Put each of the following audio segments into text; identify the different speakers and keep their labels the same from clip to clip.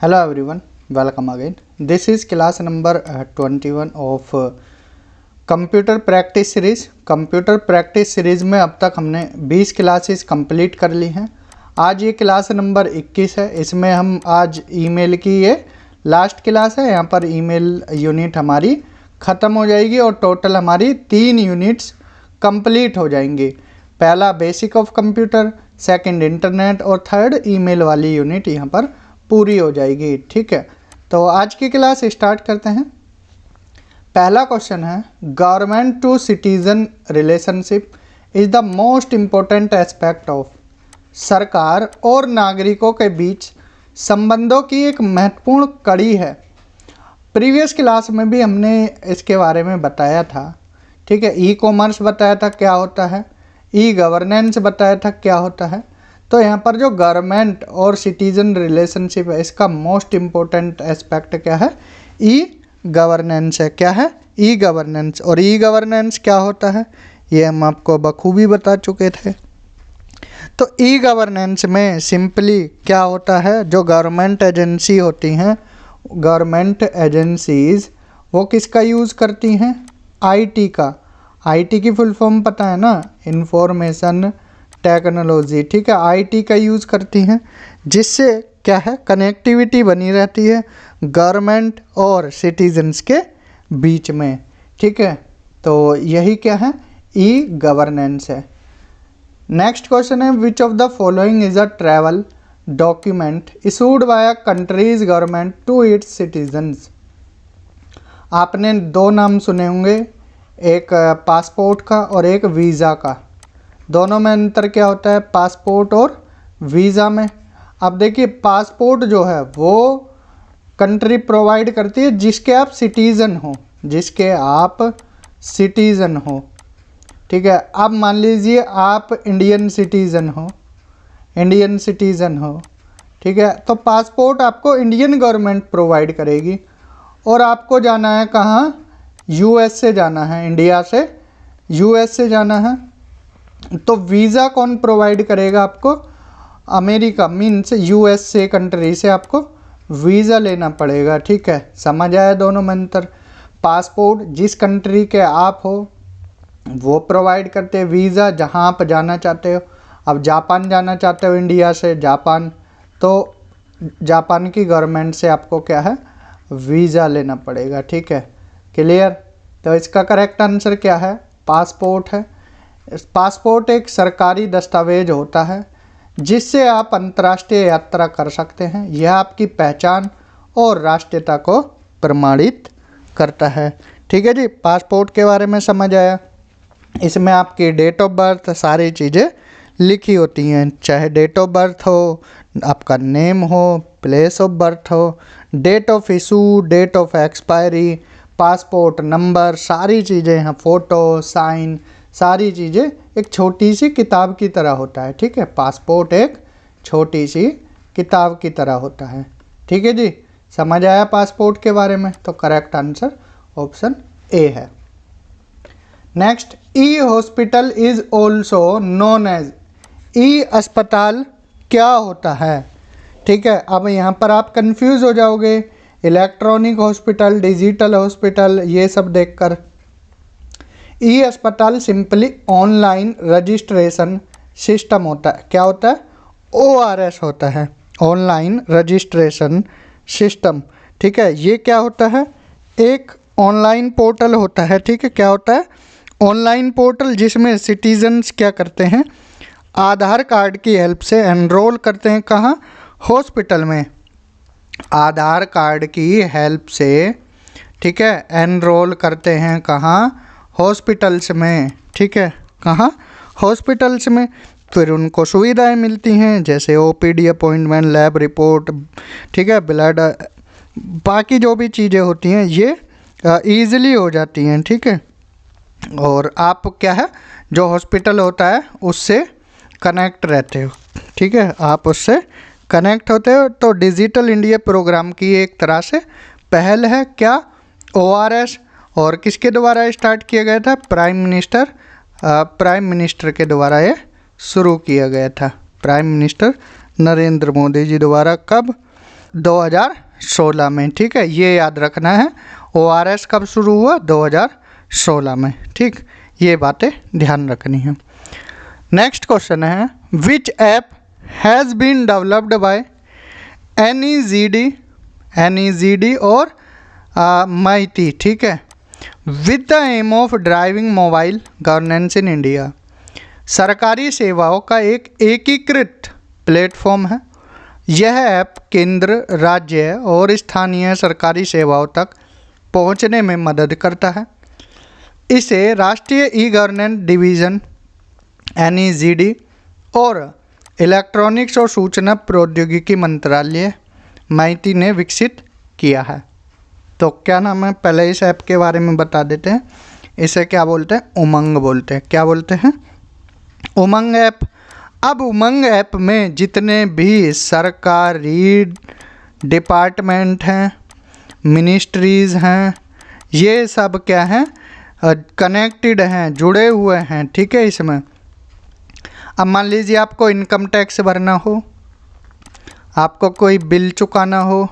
Speaker 1: Hello everyone, welcome again. This is class number 21 of computer practice series. Computer practice series में अब तक हमने 20 classes complete कर ली हैं। आज ये क्लास नंबर 21 है। इसमें हम आज ईमेल की ये लास्ट क्लास है। यहाँ पर ईमेल यूनिट हमारी ख़त्म हो जाएगी और टोटल हमारी 3 यूनिट्स कंप्लीट हो जाएंगी। पहला basic of computer, second internet और थर्ड ईमेल वाली यूनिट यहाँ पर पूरी हो जाएगी। ठीक है, तो आज की क्लास स्टार्ट करते हैं। पहला क्वेश्चन है, government to citizen relationship is the most important aspect of. सरकार और नागरिकों के बीच संबंधों की एक महत्वपूर्ण कड़ी है। प्रीवियस क्लास में भी हमने इसके बारे में बताया था। ठीक है, ई कॉमर्स बताया था क्या होता है, ई गवर्नेंस बताया था क्या होता है। तो यहाँ पर जो गवर्नमेंट और सिटीजन रिलेशनशिप है, इसका मोस्ट इम्पोर्टेंट एस्पेक्ट क्या है, ई गवर्नेंस है। क्या है, ई गवर्नेंस। और ई गवर्नेंस क्या होता है ये हम आपको बखूबी बता चुके थे। तो ई गवर्नेंस में सिंपली क्या होता है, जो गवर्नमेंट एजेंसी होती हैं, गवर्नमेंट एजेंसीज वो किसका यूज़ करती हैं, आईटी का। आईटी की फुल फॉर्म पता है ना, इंफॉर्मेशन टेक्नोलॉजी। ठीक है, आईटी का यूज़ करती हैं, जिससे क्या है, कनेक्टिविटी बनी रहती है गवर्नमेंट और सिटीजन्स के बीच में। ठीक है, तो यही क्या है, ई गवर्नेंस है। नेक्स्ट क्वेश्चन है, which of the following is a travel document issued by a country's government to its citizens. आपने दो नाम सुने होंगे, एक पासपोर्ट का और एक वीज़ा का। दोनों में अंतर क्या होता है, पासपोर्ट और वीज़ा में। अब देखिए, पासपोर्ट जो है वो कंट्री प्रोवाइड करती है जिसके आप सिटीज़न हो, जिसके आप सिटीज़न हो। ठीक है, अब मान लीजिए आप इंडियन सिटीज़न हो, इंडियन सिटीज़न हो। ठीक है, तो पासपोर्ट आपको इंडियन गवर्नमेंट प्रोवाइड करेगी और आपको जाना है कहाँ, यूएस से जाना है, इंडिया से यूएस से जाना है। तो वीज़ा कौन प्रोवाइड करेगा आपको, अमेरिका मीन्स यूएसए कंट्री से आपको वीज़ा लेना पड़ेगा। ठीक है, समझ आया दोनों में अंतर। पासपोर्ट जिस कंट्री के आप हो वो प्रोवाइड करते हैं वीज़ा जहां आप जाना चाहते हो। अब जापान जाना चाहते हो इंडिया से जापान, तो जापान की गवर्नमेंट से आपको क्या है, वीज़ा लेना पड़ेगा। ठीक है, क्लियर। तो इसका करेक्ट आंसर क्या है, पासपोर्ट है। पासपोर्ट एक सरकारी दस्तावेज होता है जिससे आप अंतर्राष्ट्रीय यात्रा कर सकते हैं। यह आपकी पहचान और राष्ट्रीयता को प्रमाणित करता है। ठीक है जी, पासपोर्ट के बारे में समझ आया। इसमें आपकी डेट ऑफ बर्थ सारी चीज़ें लिखी होती हैं, चाहे डेट ऑफ बर्थ हो, आपका नेम हो, प्लेस ऑफ बर्थ हो, date of issue, date of expiry, passport number, सारी चीज़ें हैं, फ़ोटो, साइन, सारी चीज़ें एक छोटी सी किताब की तरह होता है। ठीक है, पासपोर्ट एक छोटी सी किताब की तरह होता है। ठीक है जी, समझ आया पासपोर्ट के बारे में। तो करेक्ट आंसर ऑप्शन ए है। Next, E hospital is also known as. E अस्पताल क्या होता है। ठीक है, अब यहाँ पर आप कंफ्यूज हो जाओगे, इलेक्ट्रॉनिक हॉस्पिटल, डिजिटल हॉस्पिटल, ये सब देखकर। ई अस्पताल सिंपली ऑनलाइन रजिस्ट्रेशन सिस्टम होता है। क्या होता है, ORS होता है, ऑनलाइन रजिस्ट्रेशन सिस्टम। ठीक है, ये क्या होता है, एक ऑनलाइन पोर्टल होता है। ठीक है, क्या होता है, ऑनलाइन पोर्टल, जिसमें सिटीजन्स क्या करते हैं, आधार कार्ड की हेल्प से एनरोल करते हैं कहाँ, हॉस्पिटल में। आधार कार्ड की हेल्प से, ठीक है, एनरोल करते हैं कहाँ, हॉस्पिटल्स में। ठीक है, कहाँ, हॉस्पिटल्स में। फिर उनको सुविधाएं मिलती हैं जैसे OPD अपॉइंटमेंट, लैब रिपोर्ट, ठीक है, ब्लड, बाकी जो भी चीज़ें होती हैं ये ईज़िली हो जाती हैं। ठीक है, और आप क्या है, जो हॉस्पिटल होता है उससे कनेक्ट रहते हो। ठीक है, आप उससे कनेक्ट होते हो। तो डिजिटल इंडिया प्रोग्राम की एक तरह से पहल है क्या, ORS। और किसके द्वारा स्टार्ट किया गया था, प्राइम मिनिस्टर के द्वारा ये शुरू किया गया था, प्राइम मिनिस्टर नरेंद्र मोदी जी द्वारा। कब, 2016 में, ठीक है, ये याद रखना है। ORS कब शुरू हुआ? 2016 में, ठीक, ये बातें ध्यान रखनी है। नेक्स्ट क्वेश्चन है, which app has been developed by NEGD और माइती, ठीक है, with the aim of driving mobile governance in India. सरकारी सेवाओं का एक एकीकृत प्लेटफॉर्म है। यह ऐप केंद्र, राज्य और स्थानीय सरकारी सेवाओं तक पहुंचने में मदद करता है। इसे राष्ट्रीय ई गवर्नेंस डिवीज़न NEGD और इलेक्ट्रॉनिक्स और सूचना प्रौद्योगिकी मंत्रालय माइती ने विकसित किया है। तो क्या नाम है, पहले इस ऐप के बारे में बता देते हैं। इसे क्या बोलते हैं? उमंग बोलते हैं। क्या बोलते हैं? उमंग ऐप। अब उमंग ऐप में जितने भी सरकारी डिपार्टमेंट हैं, मिनिस्ट्रीज़ हैं, ये सब क्या हैं? कनेक्टेड हैं, जुड़े हुए हैं, ठीक है। इसमें अब मान लीजिए आपको इनकम टैक्स भरना हो, आपको कोई बिल चुकाना हो,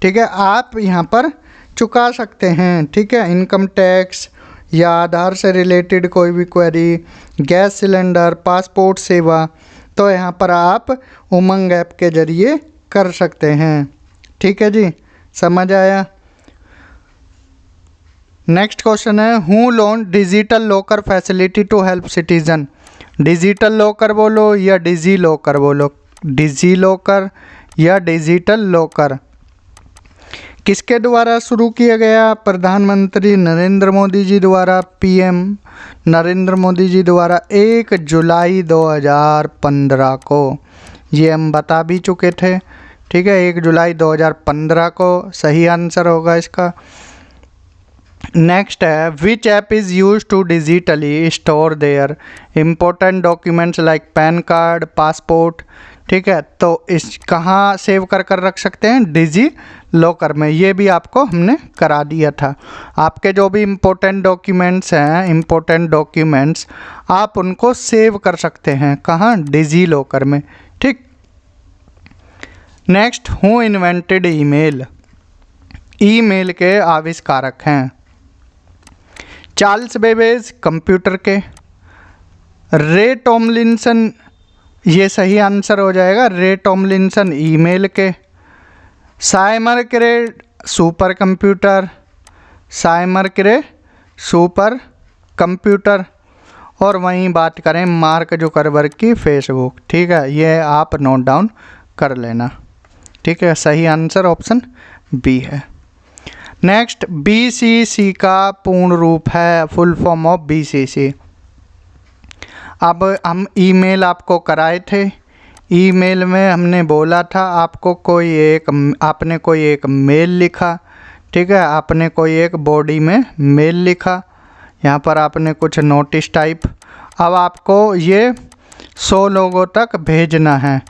Speaker 1: ठीक है, आप यहाँ पर चुका सकते हैं, ठीक है। इनकम टैक्स या आधार से रिलेटेड कोई भी क्वेरी, गैस सिलेंडर, पासपोर्ट सेवा, तो यहाँ पर आप उमंग ऐप के ज़रिए कर सकते हैं, ठीक है जी, समझ आया। नेक्स्ट क्वेश्चन है, who launch digital locker facility to help citizen. Digital locker बोलो या डिजी लॉकर बोलो, डिजी लॉकर या डिजिटल लॉकर किसके द्वारा शुरू किया गया? प्रधानमंत्री नरेंद्र मोदी जी द्वारा, PM नरेंद्र मोदी जी द्वारा 1 जुलाई 2015 को। ये हम बता भी चुके थे, ठीक है, 1 जुलाई 2015 को सही आंसर होगा इसका। नेक्स्ट है, which app is use to digitally store their important documents like PAN card, passport, ठीक है। तो इस कहाँ सेव कर रख सकते हैं? डिजी लॉकर में। ये भी आपको हमने करा दिया था। आपके जो भी इम्पोर्टेंट डॉक्यूमेंट्स हैं, इम्पोर्टेंट डॉक्यूमेंट्स आप उनको सेव कर सकते हैं, कहाँ? डिजी लॉकर में, ठीक। Next, who invented email. Email के आविष्कारक हैं चार्ल्स बेबेज कंप्यूटर के, रे टॉमलिंसन, ये सही आंसर हो जाएगा, रे टॉमलिंसन ईमेल के, साइमर क्रे सुपर कंप्यूटर, साइमर क्रे सुपर कंप्यूटर, और वहीं बात करें मार्क जुकरबर्ग की फेसबुक, ठीक है। ये आप नोट डाउन कर लेना, ठीक है। सही आंसर ऑप्शन बी है। नेक्स्ट, BCC का पूर्ण रूप है, फुल फॉर्म ऑफ BCC। अब हम ईमेल आपको कराए थे, ईमेल में हमने बोला था आपको आपने कोई एक मेल लिखा, ठीक है, आपने कोई एक बॉडी में मेल लिखा, यहाँ पर आपने कुछ नोटिस टाइप, अब आपको ये 100 लोगों तक भेजना है,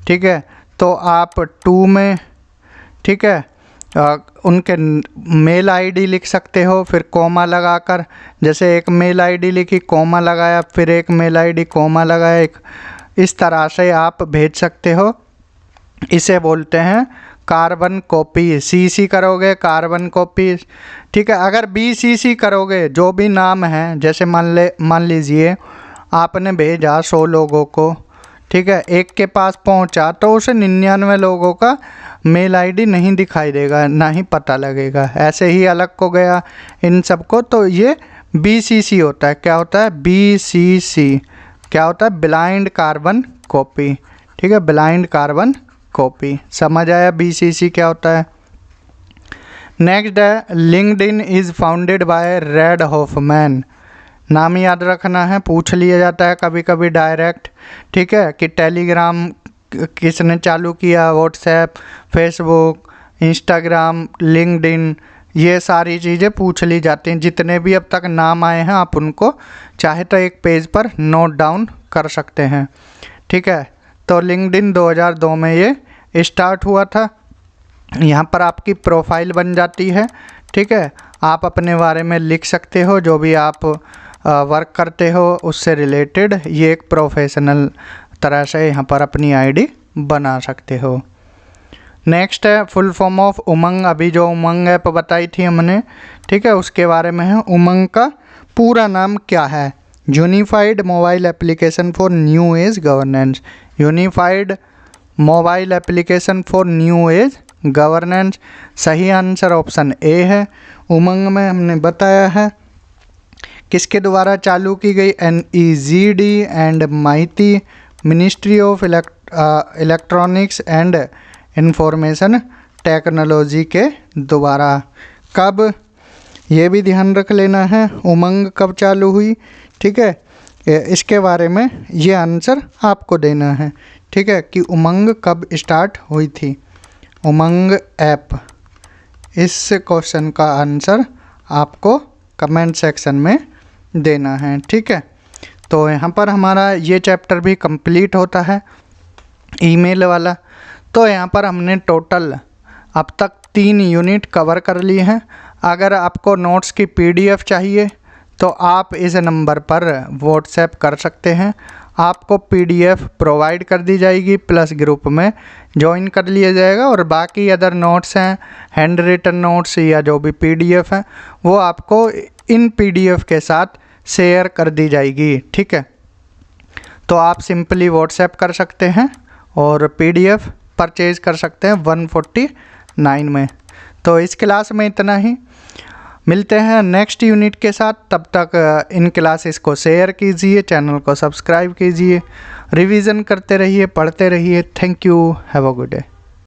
Speaker 1: ठीक है। तो आप 2 में, ठीक है, उनके मेल आईडी लिख सकते हो, फिर कोमा लगाकर, जैसे एक मेल आईडी लिखी, कोमा लगाया, फिर एक मेल आईडी, कोमा लगाया, एक, इस तरह से आप भेज सकते हो। इसे बोलते हैं कार्बन कॉपी। CC करोगे कार्बन कॉपी, ठीक है। अगर BCC करोगे, जो भी नाम है, जैसे मान लीजिए आपने भेजा 100 लोगों को, ठीक है, एक के पास पहुंचा तो उसे 99 लोगों का मेल आईडी नहीं दिखाई देगा, ना ही पता लगेगा। ऐसे ही अलग को गया इन सबको, तो ये BCC होता है। क्या होता है? BCC क्या होता है? ब्लाइंड कार्बन कॉपी, ठीक है, ब्लाइंड कार्बन कॉपी। समझ आया BCC क्या होता है? नेक्स्ट है, LinkedIn is founded by Reid Hoffman. नाम याद रखना है, पूछ लिया जाता है कभी कभी डायरेक्ट, ठीक है, कि टेलीग्राम किसने चालू किया, व्हाट्सएप, फेसबुक, इंस्टाग्राम, लिंक्डइन, ये सारी चीज़ें पूछ ली जाती हैं। जितने भी अब तक नाम आए हैं आप उनको चाहे तो एक पेज पर नोट डाउन कर सकते हैं, ठीक है। तो लिंक्डइन 2002 में ये स्टार्ट हुआ था। यहाँ पर आपकी प्रोफाइल बन जाती है, ठीक है, आप अपने बारे में लिख सकते हो, जो भी आप वर्क करते हो उससे रिलेटेड। ये एक प्रोफेशनल तरह से यहाँ पर अपनी आईडी बना सकते हो। नेक्स्ट है फुल फॉर्म ऑफ उमंग। अभी जो उमंग ऐप बताई थी हमने, ठीक है, उसके बारे में है। उमंग का पूरा नाम क्या है? Unified mobile application for new age governance. Unified mobile application for new age governance. सही आंसर ऑप्शन ए है। उमंग में हमने बताया है किसके द्वारा चालू की गई? NEGD एंड माहिती ministry of electronics and information technology के द्वारा। कब, ये भी ध्यान रख लेना है, उमंग कब चालू हुई, ठीक है, इसके बारे में ये आंसर आपको देना है, ठीक है, कि उमंग कब स्टार्ट हुई थी, उमंग ऐप। इस क्वेश्चन का आंसर आपको कमेंट सेक्शन में देना है, ठीक है। तो यहाँ पर हमारा ये चैप्टर भी कंप्लीट होता है, ईमेल वाला। तो यहाँ पर हमने टोटल अब तक 3 यूनिट कवर कर लिए हैं। अगर आपको नोट्स की PDF चाहिए तो आप इस नंबर पर व्हाट्सएप कर सकते हैं, आपको PDF प्रोवाइड कर दी जाएगी, प्लस ग्रुप में ज्वाइन कर लिया जाएगा। और बाकी अदर नोट्स हैं, हैंड रिटन नोट्स या जो भी PDF हैं, वो आपको इन PDF के साथ शेयर कर दी जाएगी, ठीक है। तो आप सिंपली व्हाट्सएप कर सकते हैं और PDF परचेज कर सकते हैं 149 में। तो इस क्लास में इतना ही, मिलते हैं नेक्स्ट यूनिट के साथ। तब तक इन क्लासेस को शेयर कीजिए, चैनल को सब्सक्राइब कीजिए, रिवीजन करते रहिए, पढ़ते रहिए। Thank you, have a good day.